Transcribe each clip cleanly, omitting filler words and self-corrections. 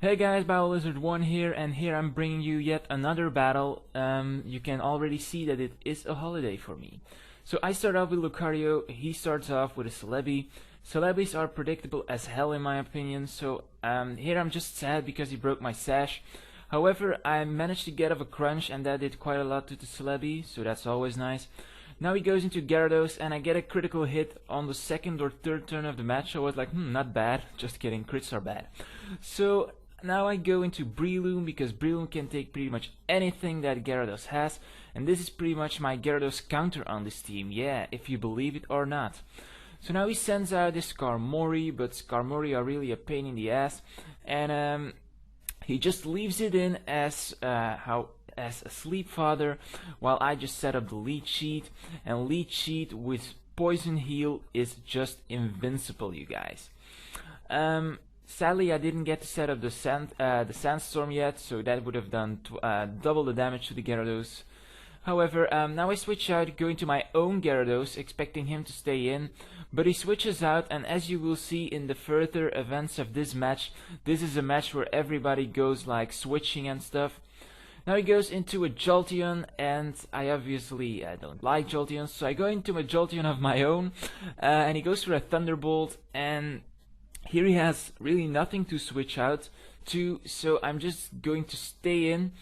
Hey guys, Biolizard1 here, and here I'm bringing you yet another battle. You can already see that it is a holiday for me. So I start off with Lucario, he starts off with a Celebi. Celebis are predictable as hell in my opinion, so here I'm just sad because he broke my sash. However, I managed to get off a crunch and that did quite a lot to the Celebi, so that's always nice. Now he goes into Gyarados and I get a critical hit on the second or third turn of the match. I was like, not bad, just kidding, crits are bad. So now I go into Breloom because Breloom can take pretty much anything that Gyarados has, and this is pretty much my Gyarados counter on this team, yeah, if you believe it or not. So now he sends out this Skarmory, but Skarmory are really a pain in the ass, and he just leaves it in as a Sleep Father, while I just set up the Leech Sheet, and Leech Sheet with Poison Heal is just invincible, you guys. Sadly, I didn't get to set up the Sandstorm yet, so that would have done double the damage to the Gyarados. However, now I switch out, go into my own Gyarados, expecting him to stay in, but he switches out, and as you will see in the further events of this match, this is a match where everybody goes like switching and stuff. Now he goes into a Jolteon, and I obviously don't like Jolteon, so I go into a Jolteon of my own, and he goes for a Thunderbolt, and here he has really nothing to switch out to, so I'm just going to stay in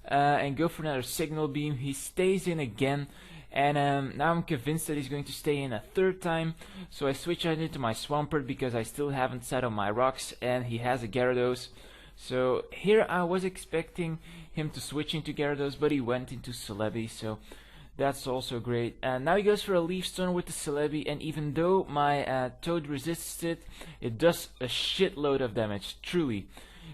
and go for another Signal Beam. He stays in again, and now I'm convinced that he's going to stay in a third time, so I switch out into my Swampert because I still haven't set up my rocks, and he has a Gyarados. So here I was expecting him to switch into Gyarados, but he went into Celebi, so that's also great. And now he goes for a Leaf Storm with the Celebi, and even though my Toad resists it, it does a shitload of damage, truly.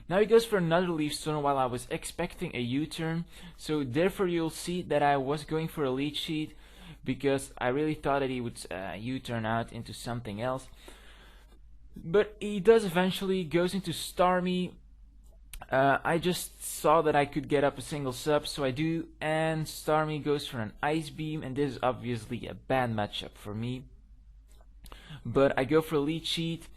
Now he goes for another Leaf Storm while I was expecting a U-turn, so therefore you'll see that I was going for a Leech Sheet, because I really thought that he would U-turn out into something else. But he does eventually, goes into Starmie. I just saw that I could get up a single sub, so I do, and Starmie goes for an Ice Beam, and this is obviously a bad matchup for me. But I go for a Leech Sheet,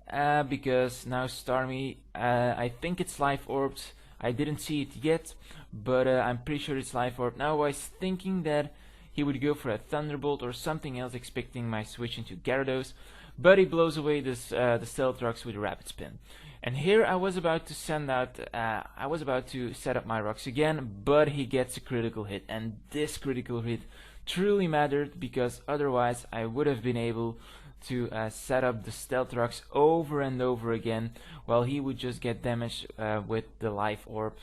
because now Starmie, I think it's Life Orbed. I didn't see it yet, but I'm pretty sure it's Life Orb. Now I was thinking that he would go for a Thunderbolt or something else, expecting my switch into Gyarados, but he blows away this, the Stealth Rocks with a Rapid Spin. And here I was about to send out, I was about to set up my rocks again, but he gets a critical hit, and this critical hit truly mattered, because otherwise I would have been able to set up the Stealth Rocks over and over again, while he would just get damaged with the Life Orb.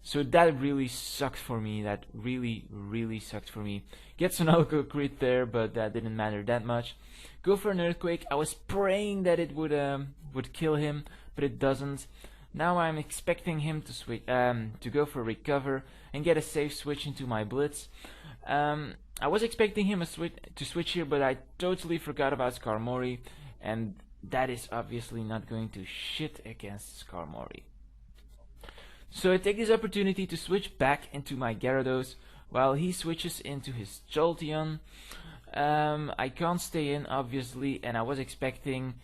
So that really sucked for me, that really sucked for me. Gets an auto crit there, but that didn't matter that much. Go for an Earthquake. I was praying that it would kill him, but it doesn't. Now I'm expecting him to switch, to go for Recover and get a safe switch into my Blitz. I was expecting him to switch here, but I totally forgot about Skarmory, and that is obviously not going to shit against Skarmory. So I take this opportunity to switch back into my Gyarados while he switches into his Jolteon. I can't stay in obviously, and I was expecting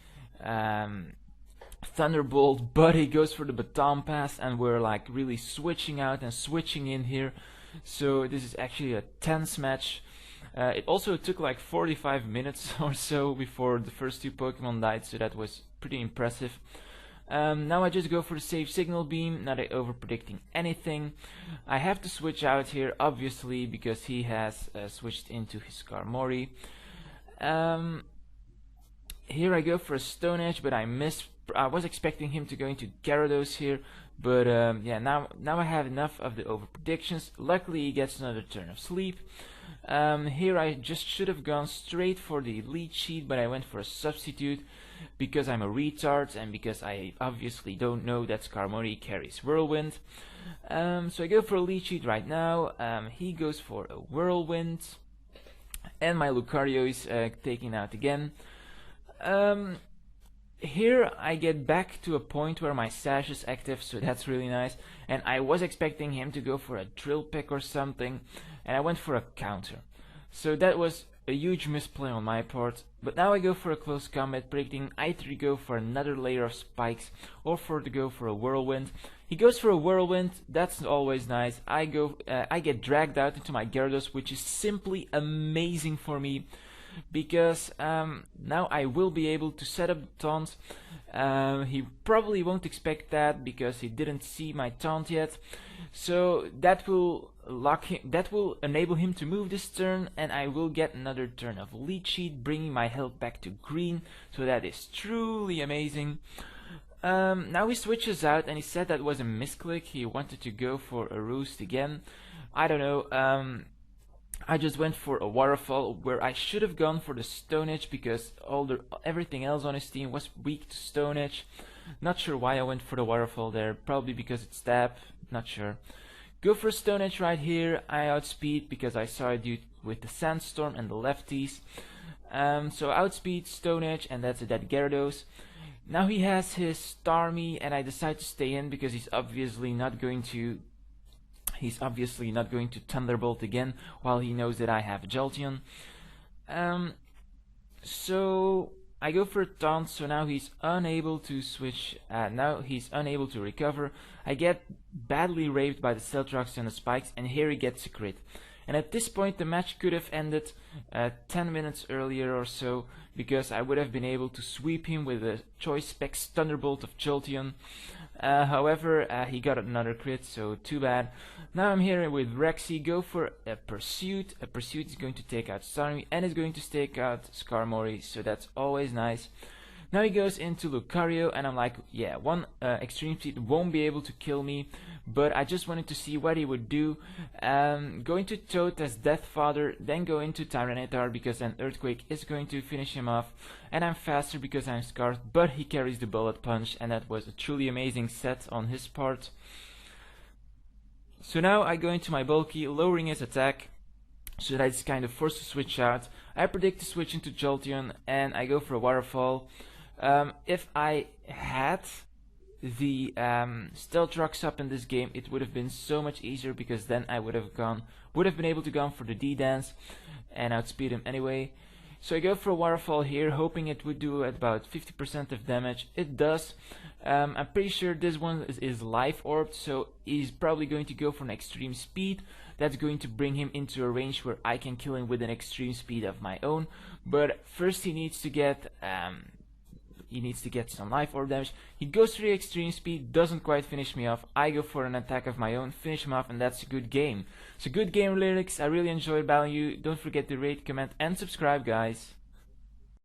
Thunderbolt, but he goes for the Baton Pass, and we're like really switching out and switching in here. So this is actually a tense match. It also took like 45 minutes or so before the first two Pokemon died, so that was pretty impressive. Now I just go for the safe Signal Beam, not over-predicting anything. I have to switch out here, obviously, because he has switched into his Skarmory. Here I go for a Stone Edge, but I missed. I was expecting him to go into Gyarados here, but yeah, now I have enough of the over-predictions. Luckily he gets another turn of sleep. Here I just should have gone straight for the Leech Sheet, but I went for a Substitute, because I'm a retard and because I obviously don't know that Skarmory carries Whirlwind. So I go for a Leech Sheet right now. He goes for a Whirlwind, and my Lucario is taken out again. Here I get back to a point where my sash is active, so that's really nice, and I was expecting him to go for a Drill Peck or something, and I went for a counter. So that was a huge misplay on my part, but now I go for a close combat, predicting either to go for another layer of spikes or to go for a whirlwind. He goes for a whirlwind, that's always nice. I get dragged out into my Gyarados, which is simply amazing for me, because now I will be able to set up the taunt. He probably won't expect that because he didn't see my taunt yet, so that will enable him to move this turn, and I will get another turn of Leech Seed, bringing my health back to green, so that is truly amazing. Now he switches out, and he said that was a misclick. He wanted to go for a Roost again. I don't know. I just went for a Waterfall where I should have gone for the Stone Edge, because everything else on his team was weak to Stone Edge. Not sure why I went for the Waterfall there. Probably because it's stab. Not sure. Go for Stone Edge right here. I outspeed because I saw a dude with the Sandstorm and the lefties. So outspeed, Stone Edge, and that's a dead Gyarados. Now he has his Starmie, and I decide to stay in because he's obviously not going to Thunderbolt again while he knows that I have Jolteon. So I go for a taunt, so now he's unable to switch, now he's unable to recover. I get badly raped by the Stealth Rocks and the Spikes, and here he gets a crit. And at this point the match could have ended 10 minutes earlier or so, because I would have been able to sweep him with a Choice Specs Thunderbolt of Jolteon. However, he got another crit, so too bad. Now I'm here with Rexy. Go for a Pursuit. A Pursuit is going to take out Starmie and is going to take out Skarmory, so that's always nice. Now he goes into Lucario, and I'm like, yeah, one Extreme Speed won't be able to kill me, but I just wanted to see what he would do. Go into Toad as Death Father, then go into Tyranitar because an Earthquake is going to finish him off, and I'm faster because I'm Scarred, but he carries the Bullet Punch, and that was a truly amazing set on his part. So now I go into my Bulky, lowering his attack, so that he's kind of forced to switch out. I predict to switch into Jolteon, and I go for a Waterfall. If I had the Stealth Rocks up in this game, it would have been so much easier, because then I would have been able to go for the D-Dance and outspeed him anyway. So I go for a Waterfall here, hoping it would do about 50% of damage. It does. I'm pretty sure this one is Life Orbed, so he's probably going to go for an Extreme Speed. That's going to bring him into a range where I can kill him with an Extreme Speed of my own. But first he needs to get some Life Orb damage. He goes for the Extreme Speed, doesn't quite finish me off. I go for an attack of my own, finish him off, and that's a good game. So good game, Lyrix. I really enjoyed battling you. Don't forget to rate, comment, and subscribe, guys.